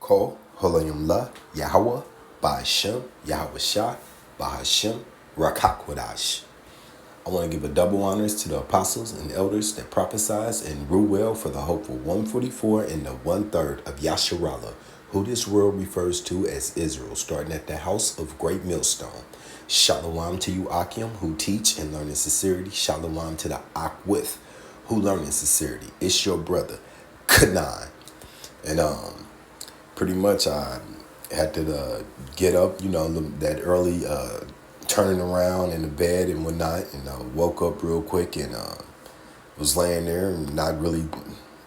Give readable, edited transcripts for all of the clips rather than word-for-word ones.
Ko Holayim La Yahweh Ba'Shem Yahweh Shah Ba'Hashem Rakakwadash. I want to give a double honors to the apostles and elders that prophesied and rule well for the hopeful 144 and the 1/3 of Yasharallah, who this world refers to as Israel, starting at the house of great millstone. Shalom to you, Akim, who teach and learn in sincerity. Shalom to the Akwith, who learn in sincerity. It's your brother, Kanan. And pretty much I had to get up, that early, turning around in the bed and whatnot, and woke up real quick and was laying there, and not really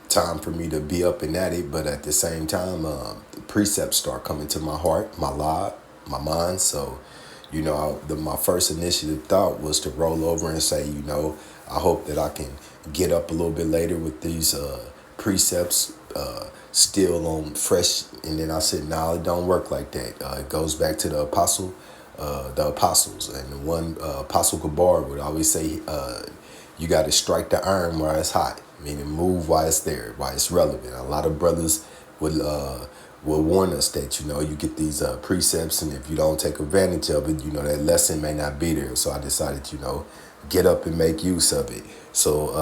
time for me to be up and at it, but at the same time, the precepts start coming to my heart, my life, my mind. So, my first initiative thought was to roll over and say, I hope that I can get up a little bit later with these precepts still on fresh. And then I said, no, it don't work like that. It goes back to the apostles, and the one Apostle Gabar would always say, you got to strike the iron while it's hot, meaning move while it's there, while it's relevant. A lot of brothers will warn us that, you get these precepts, and if you don't take advantage of it, that lesson may not be there. So I decided, get up and make use of it. So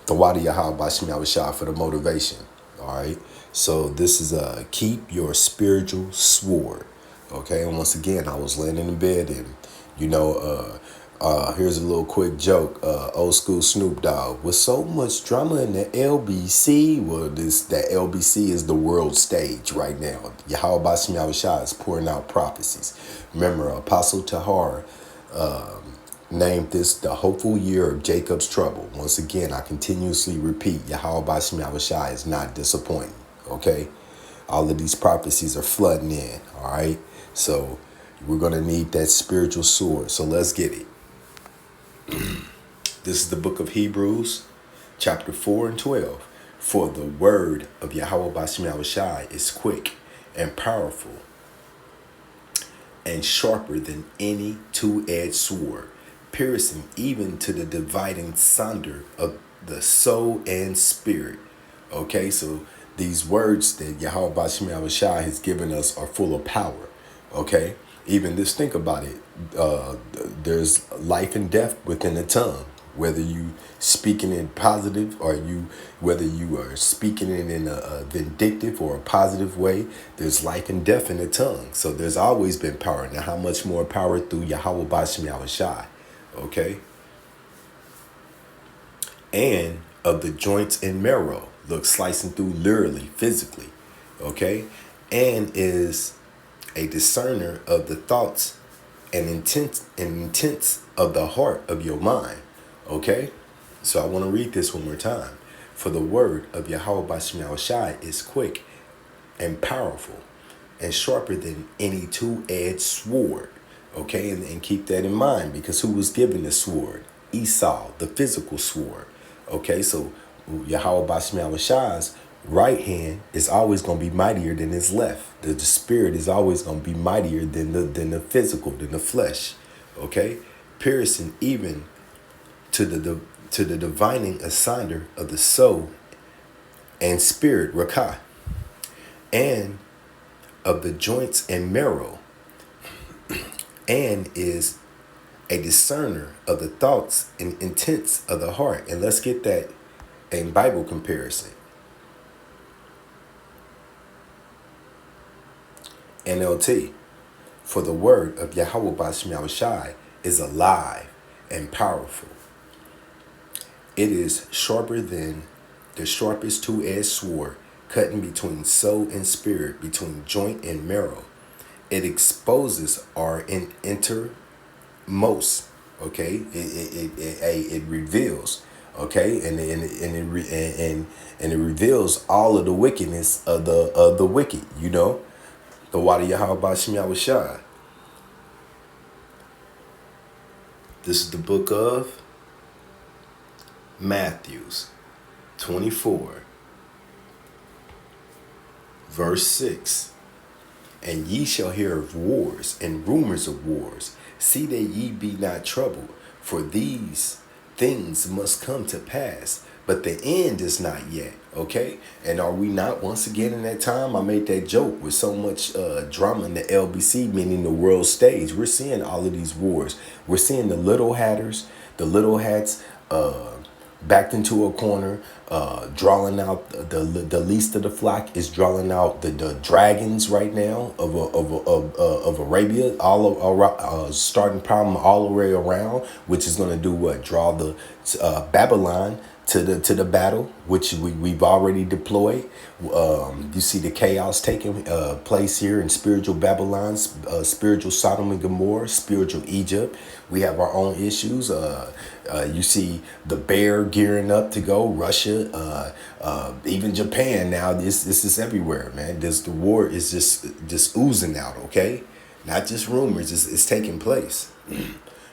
Tawadi Yahal Bashim Yahweh for the motivation. All right. So this is keep your spiritual sword. Okay. And once again, I was laying in the bed, and, here's a little quick joke. Old school Snoop Dogg. With so much drama in the LBC, well, that LBC is the world stage right now. Yahweh Bashim Yahweh is pouring out prophecies. Remember, Apostle Tahar named this the hopeful year of Jacob's trouble. Once again, I continuously repeat, Yahweh Bashim Yahweh is not disappointing. Okay? All of these prophecies are flooding in. All right? So we're going to need that spiritual sword. So let's get it. This is the book of Hebrews, chapter 4 and 12. For the word of Yahweh Bashim Yahweh is quick and powerful and sharper than any two-edged sword, piercing even to the dividing sunder of the soul and spirit. Okay, so these words that Yahweh Bashim Yahweh has given us are full of power. Okay, even this, think about it. There's life and death within the tongue. Whether you speaking in positive or whether you are speaking it in a vindictive or a positive way, there's life and death in the tongue. So there's always been power. Now, how much more power through Yahweh Bashim Yahweh? Okay. And of the joints and marrow, look, slicing through literally, physically. Okay. And is a discerner of the thoughts and intents of the heart of your mind. Okay. So I want to read this one more time. For the word of Yahweh Bashim Yahweh is quick and powerful and sharper than any two-edged sword. Okay, and keep that in mind, because who was given the sword? Esau, the physical sword. Okay, so Yahweh Bashim Yahweh's right hand is always going to be mightier than his left. The spirit is always going to be mightier than the physical, than the flesh. Okay, piercing even to the divining asunder of the soul and spirit, Rakah, and of the joints and marrow, and is a discerner of the thoughts and intents of the heart. And let's get that in Bible comparison. NLT. For the word of Yahweh Bashim Yahweh is alive and powerful. It is sharper than the sharpest two-edged sword, cutting between soul and spirit, between joint and marrow. It exposes our innermost. Okay, it reveals. Okay, and it reveals all of the wickedness of the wicked. The Wadi Yahweh Bashim Yahweh. This is the book of Matthew 24, verse 6. And ye shall hear of wars and rumors of wars. See that ye be not troubled, for these things must come to pass, but the end is not yet. Okay, and are we not once again in that time? I made that joke with so much drama in the LBC, meaning the world stage. We're seeing all of these wars. We're seeing the little hatters, the little hats, backed into a corner, drawing out the least of the flock is drawing out the dragons right now of Arabia, starting problem all the way around, which is going to do what? Draw the Babylon to the battle, which we've already deployed. You see the chaos taking place here in spiritual Babylon, spiritual Sodom and Gomorrah, spiritual Egypt. We have our own issues. You see the bear gearing up to go. Russia, even Japan now. This is everywhere, man. The war is just oozing out. Okay, not just rumors. It's taking place.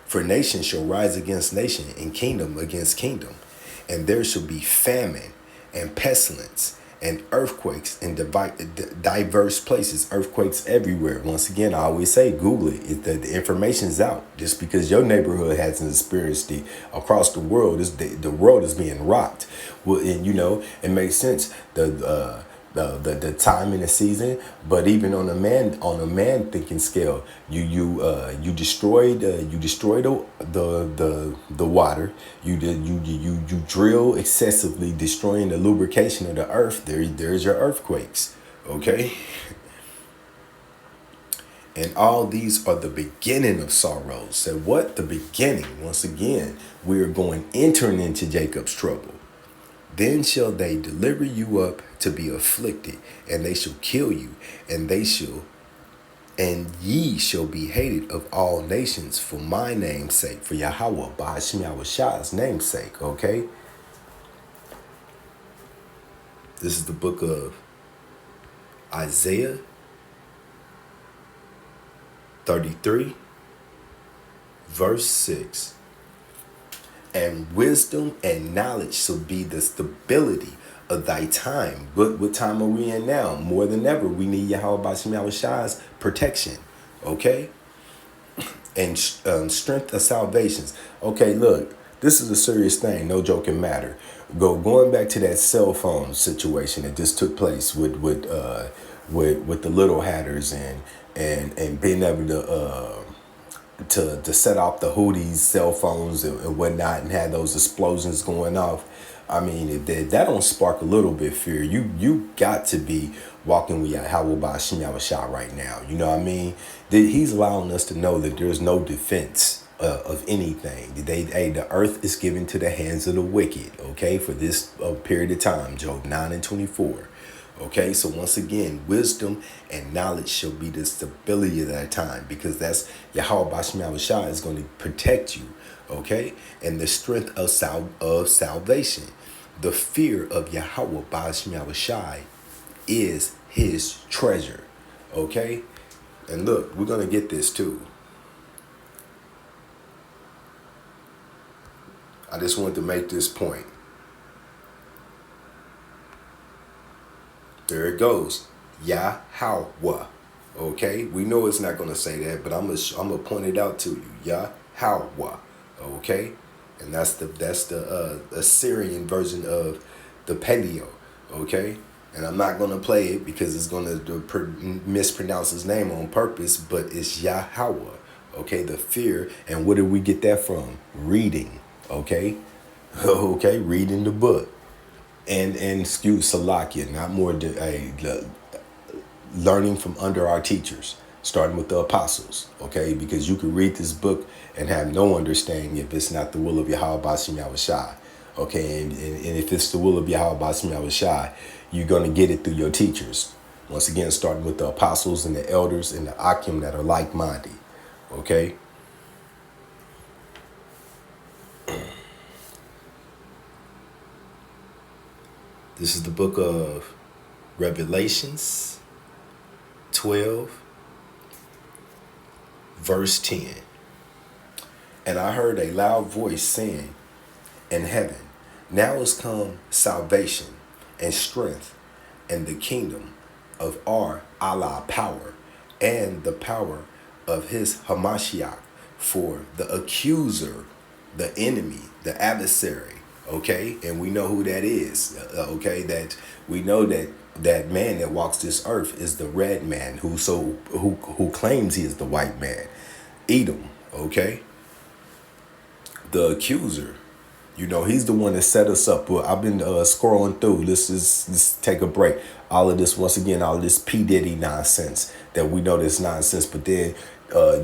For nation shall rise against nation, and kingdom against kingdom. And there shall be famine and pestilence and earthquakes in diverse places, earthquakes everywhere. Once again, I always say, Google it. The information's out. Just because your neighborhood hasn't experienced it across the world, the world is being rocked. Well, and it makes sense. The time in the season, but even on a man thinking scale, you destroyed the water. You drill excessively, destroying the lubrication of the earth. There's your earthquakes. Okay. And all these are the beginning of sorrows. So what? The beginning. Once again, we are entering into Jacob's trouble. Then shall they deliver you up to be afflicted, and they shall kill you, and ye shall be hated of all nations for my name's sake, for Yahweh, Ba'ashim Yahushai's name's sake. Okay? This is the book of Isaiah 33, verse 6. And wisdom and knowledge shall be the stability of thy time. But what time are we in now? More than ever, we need Yahweh Ba'ashim Yahushai's protection. Okay? And strength of salvations. Okay, look, this is a serious thing. No joking matter. Going back to that cell phone situation that just took place with the little hatters and being able to set off the Houthis cell phones and whatnot and had those explosions going off. I mean, if that don't spark a little bit fear, you got to be walking with Yahweh Ba'ashim Yahushai right now. You know what I mean? He's allowing us to know that there's no defense of anything. The earth is given to the hands of the wicked, okay, for this period of time, Job 9:24. Okay, so once again, wisdom and knowledge shall be the stability of that time, because that's Yahweh Ba'ashim Yahushai is going to protect you. Okay, and the strength of salvation, the fear of Yahweh Ba'ashim Yahushai is his treasure. Okay, and look, we're going to get this too. I just wanted to make this point. There it goes. Yahweh. Okay? We know it's not going to say that, but I'm gonna point it out to you. Yahweh. Okay? And that's the Assyrian version of the Paleo. Okay? And I'm not going to play it because it's going to mispronounce his name on purpose, but it's Yahweh. Okay? The fear. And where did we get that from? Reading. Okay? Okay? Reading the book. And excuse Salakia, not more learning from under our teachers, starting with the apostles, okay? Because you can read this book and have no understanding if it's not the will of Yahweh Ba'ashim Yahushai, okay? And if it's the will of Yahweh Ba'ashim Yahushai, you're going to get it through your teachers. Once again, starting with the apostles and the elders and the Akim that are like-minded, okay? This is the book of Revelations 12, verse 10. And I heard a loud voice saying in heaven, now is come salvation and strength and the kingdom of our Allah power and the power of his Hamashiach, for the accuser, the enemy, the adversary, Okay, and we know who that is. Okay, that we know that that man that walks this earth is the red man who claims he is the white man. Edom. Okay, the accuser. You know, he's the one that set us up. Well, I've been scrolling through. Let's take a break. All of this, once again, all of this P. Diddy nonsense that we know this nonsense. But then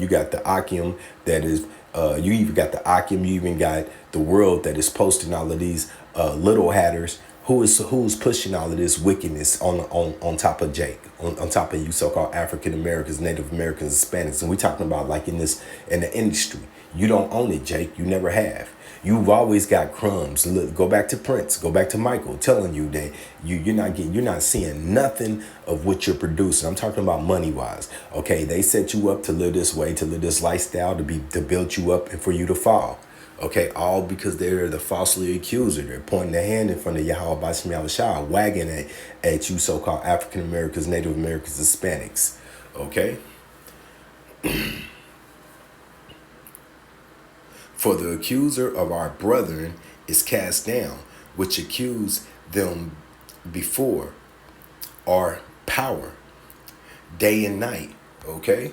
you got the Akim that is, you even got the Akim, you even got the world that is posting all of these little hatters. Who's pushing all of this wickedness on top of Jake, on top of you so-called African Americans, Native Americans, Hispanics. And we talking about like in the industry. You don't own it, Jake. You never have. You've always got crumbs. Look, go back to Prince, go back to Michael, telling you that you're not seeing nothing of what you're producing. I'm talking about money wise. Okay, they set you up to live this way, to live this lifestyle, to build you up and for you to fall. Okay, all because they're the falsely accuser. They're pointing their hand in front of Yahweh Bashim Yahushua, wagging at you so-called African Americans, Native Americans, Hispanics. Okay. For the accuser of our brethren is cast down, which accused them before our power, day and night. Okay?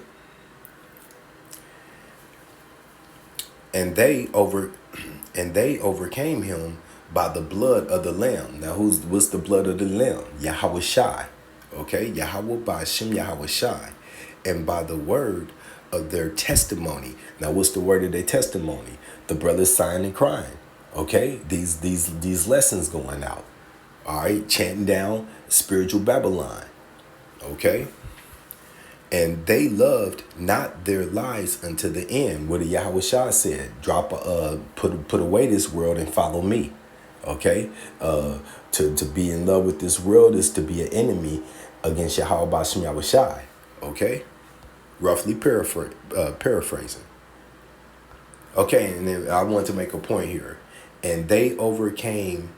And they overcame him by the blood of the Lamb. Now what's the blood of the Lamb? Yahweh Shai. Okay? Yahweh Bashim Yahweh Shai. And by the word of their testimony. Now what's the word of their testimony? The brothers sighing and crying. Okay? These lessons going out. All right? Chanting down spiritual Babylon. Okay? And they loved not their lives unto the end. What Yahweh Shah said, put away this world and follow me. Okay? To be in love with this world is to be an enemy against Yahweh Bashim Yahweh Shai. Okay? Roughly paraphrasing. Okay, and then I want to make a point here. And they overcame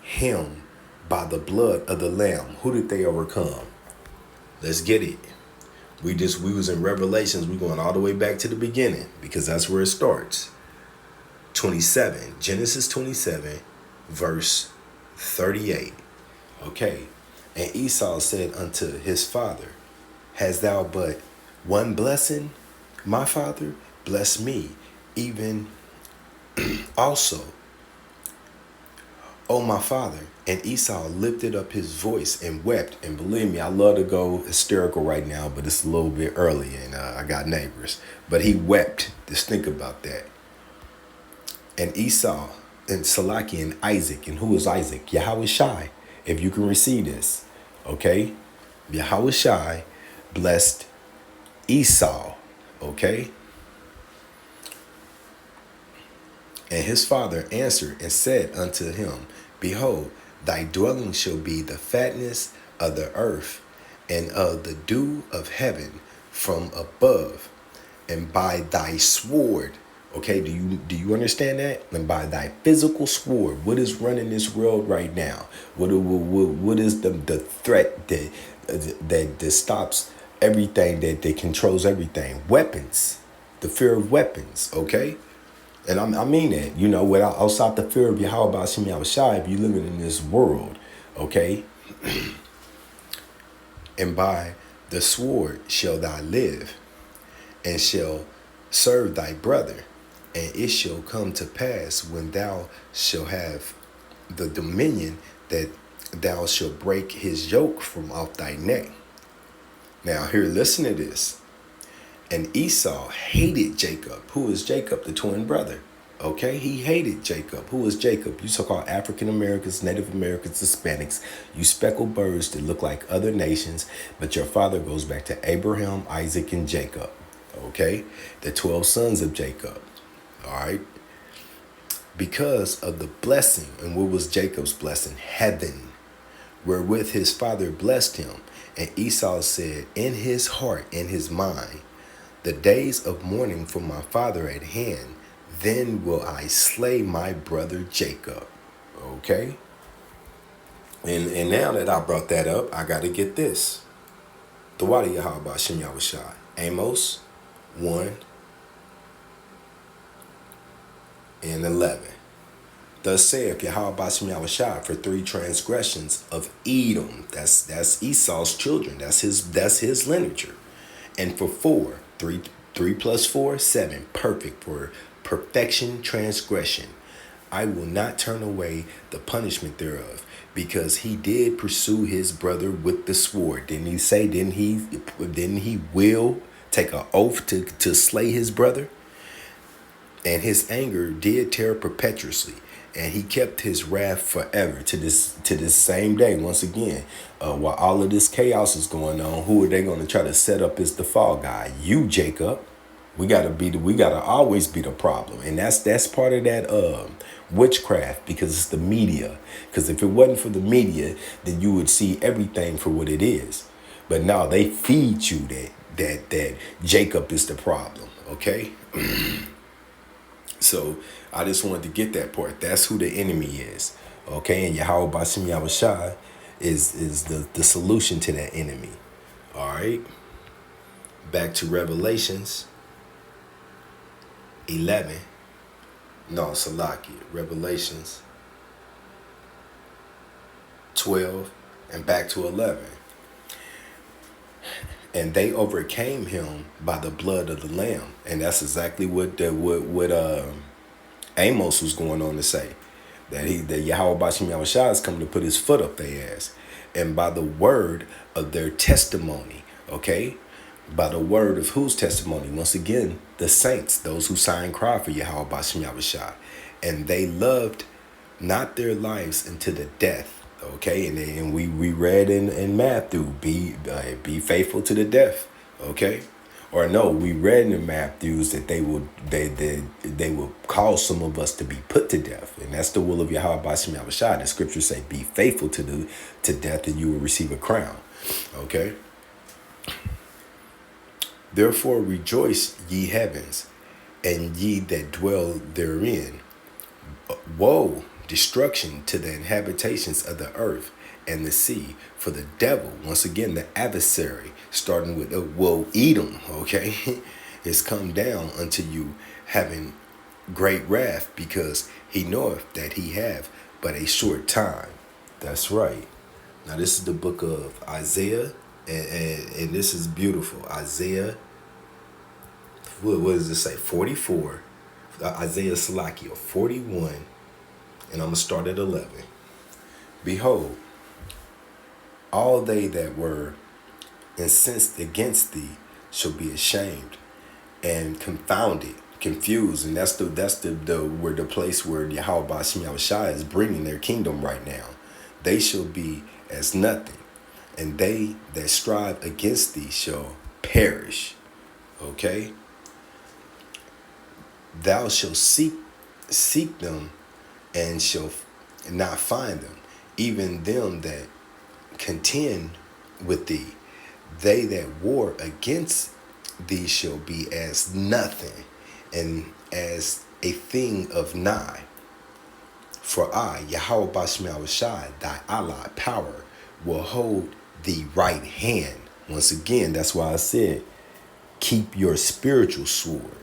him by the blood of the Lamb. Who did they overcome? Let's get it. We was in Revelations. We're going all the way back to the beginning because that's where it starts. 27, Genesis 27, verse 38. Okay. And Esau said unto his father, hast thou but one blessing, my father? Bless me, even also, O my father. And Esau lifted up his voice and wept. And believe me, I love to go hysterical right now, but it's a little bit early and I got neighbors. But he wept. Just think about that. And Esau and Salaki and Isaac. And who is Isaac? Yahweh Shai. If you can receive this. Okay? Yahweh Shai blessed Esau. Okay? And his father answered and said unto him, behold, thy dwelling shall be the fatness of the earth and of the dew of heaven from above, and by thy sword. Okay, do you understand that? And by thy physical sword. What is running this world right now? What is the threat that stops everything, that controls everything? Weapons. The fear of weapons. Okay. And I mean that, you know, without outside the fear of Yahweh Bashim Yahweh Shai, if you're living in this world, okay? And by the sword shall thou live, and shall serve thy brother. And it shall come to pass when thou shalt have the dominion that thou shalt break his yoke from off thy neck. Now here, listen to this. And Esau hated Jacob. Who is Jacob? The twin brother. Okay, he hated Jacob. Who is Jacob? You so-called African Americans, Native Americans, Hispanics. You speckled birds that look like other nations, but your father goes back to Abraham, Isaac, and Jacob. Okay, the 12 sons of Jacob. All right. Because of the blessing, and what was Jacob's blessing? Heaven, wherewith his father blessed him. And Esau said in his heart, in his mind, the days of mourning for my father at hand, then will I slay my brother Jacob. Okay? And now that I brought that up, I got to get this. The Wadi Yahweh Shem Yahushai. Amos 1 and 11. Thus saith Yahweh Bashem Yahushua, for 3 transgressions of Edom. That's Esau's children. That's his lineage. And for 4, 3 plus 4, 7, perfect for perfection transgression. I will not turn away the punishment thereof, because he did pursue his brother with the sword. Didn't he say? Didn't he will take an oath to slay his brother? And his anger did tear perpetuously, and he kept his wrath forever to this same day. Once again, while all of this chaos is going on, who are they going to try to set up as the fall guy? You, Jacob. We gotta always be the problem, and that's part of that witchcraft, because it's the media. Because if it wasn't for the media, then you would see everything for what it is. But no, they feed you that Jacob is the problem. Okay. So I just wanted to get that part. That's who the enemy is. Okay, and Yahweh Bashem Yahushua is the solution to that enemy. All right. Back to Revelations 11. No, Salakia. Revelations 12 and back to 11. And they overcame him by the blood of the Lamb. And that's exactly what Amos was going on to say. That Yahweh Bashem Yahushua is coming to put his foot up their ass. And by the word of their testimony. Okay? By the word of whose testimony? Once again, the saints, those who sign cry for Yahweh Bashem Yahushua. And they loved not their lives unto the death. Okay, and we read in Matthew, be faithful to the death. Okay, or no, we read in Matthews that they will cause some of us to be put to death, and that's the will of Yahweh Bashem Yahushua. The scriptures say, "Be faithful to death, and you will receive a crown." Okay. Therefore rejoice, ye heavens, and ye that dwell therein. Woe, destruction to the inhabitations of the earth and the sea, for the devil, once again the adversary, starting with Edom, okay, is come down unto you, having great wrath, because he knoweth that he have but a short time. That's right. Now this is the book of Isaiah, and this is beautiful. Isaiah, what does it say? 44. Isaiah Salakia 41. And I'm going to start at 11. Behold, all they that were incensed against thee shall be ashamed and confounded, confused. And that's the place where Yahweh Bashem Yahushua is bringing their kingdom right now. They shall be as nothing, and they that strive against thee shall perish. Okay? Thou shalt seek them, and shall not find them, even them that contend with thee. They that war against thee shall be as nothing, and as a thing of nigh. For I, Yahweh Bashem Yahushua, thy Allah power, will hold thee right hand. Once again, that's why I said, keep your spiritual sword.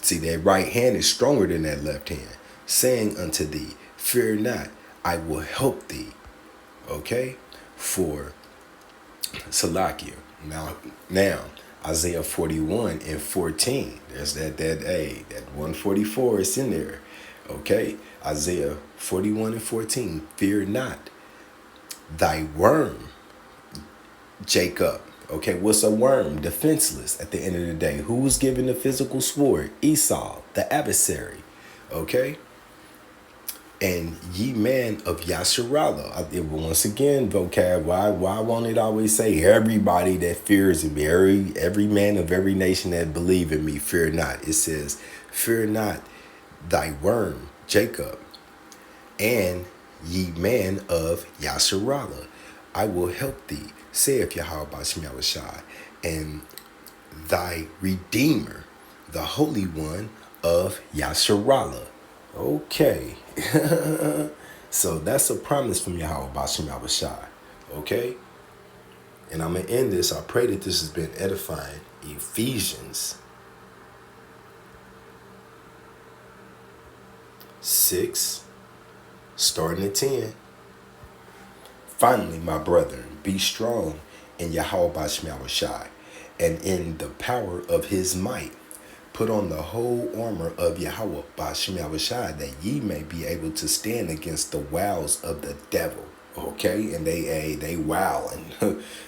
See, that right hand is stronger than that left hand, saying unto thee, fear not, I will help thee. Okay? For Salakia. Now, Isaiah 41 and 14. There's that 144 is in there. Okay? Isaiah 41 and 14. Fear not thy worm, Jacob. Okay, what's a worm? Defenseless at the end of the day. Who was given the physical sword? Esau, the adversary. Okay? And ye man of Yasharallah. Once again, vocab, why won't it always say everybody that fears me, every man of every nation that believe in me, fear not. It says, fear not thy worm, Jacob, and ye man of Yasharallah. I will help thee, saith Yahweh Bashem Yahushua, and thy Redeemer, the Holy One of Yasharallah. Okay. So that's a promise from Yahweh Bashem Yahushua. Okay? And I'm going to end this. I pray that this has been edifying. Ephesians 6, starting at 10. Finally, my brethren, be strong in Yahweh Bashmiel Shai, and in the power of his might. Put on the whole armor of Yahweh Bashmiel Shai, that ye may be able to stand against the wiles of the devil. Okay, and they wowing,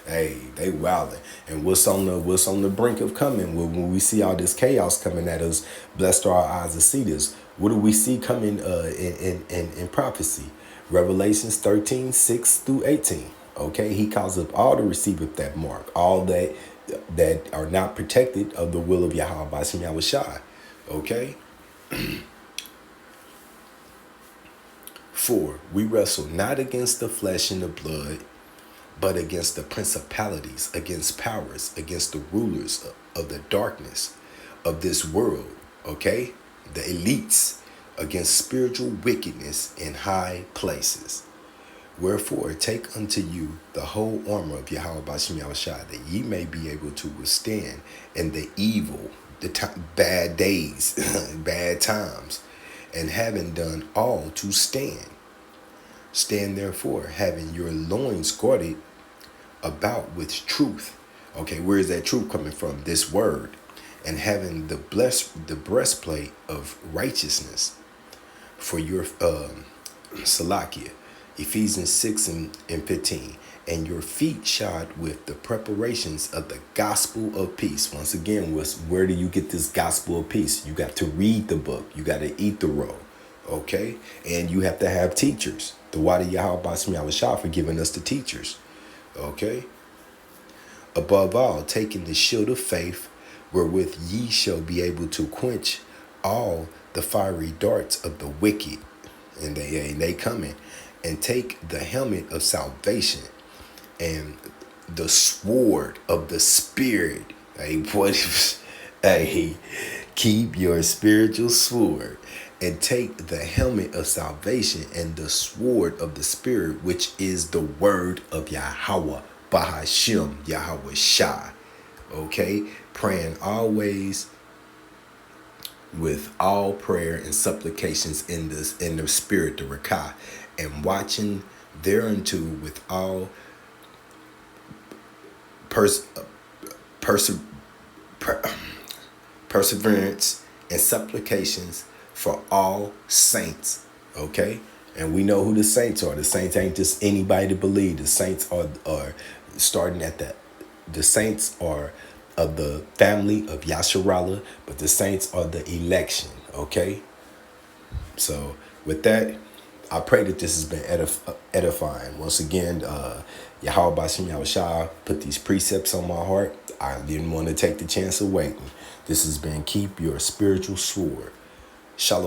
they wowing, and what's on the brink of coming? When we see all this chaos coming at us, blessed are our eyes to see this. What do we see coming in prophecy? Revelations 13:6 through 18. Okay, he calls up all to receive of that mark, all that are not protected of the will of Yahweh Bashim Yahushai. Okay. 4, we wrestle not against the flesh and the blood, but against the principalities, against powers, against the rulers of the darkness of this world, okay? The elites, against spiritual wickedness in high places. Wherefore, take unto you the whole armor of Yahweh Bashim Yahushai, that ye may be able to withstand in the evil, bad days, bad times, and having done all to stand. Stand therefore, having your loins guarded about with truth. Okay, where is that truth coming from? This word. And having the breastplate of righteousness for your Salakia. Ephesians 6 and 15. And your feet shod with the preparations of the gospel of peace. Once again, where do you get this gospel of peace? You got to read the book. You got to eat the roll. Okay? And you have to have teachers. The Wadi Yahweh Bashim Yahushua for giving us the teachers. Okay? Above all, taking the shield of faith, wherewith ye shall be able to quench all the fiery darts of the wicked. And they coming. And take the helmet of salvation and the sword of the Spirit. Hey, keep your spiritual sword, and take the helmet of salvation and the sword of the Spirit, which is the word of Yahweh, Bahashim, Yahweh Shai. Okay, praying always with all prayer and supplications in the Spirit, the Rakah, and watching thereunto with all perseverance and supplications for all saints. Okay, and we know who the saints are. The saints ain't just anybody to believe. The saints are starting at the saints are of the family of Yasharallah, but the saints are the election. Okay, so with that, I pray that this has been edifying. Once again, Yahweh Bashim Yahushua put these precepts on my heart. I didn't want to take the chance of waiting. This has been Keep Your Spiritual Sword. Shalom.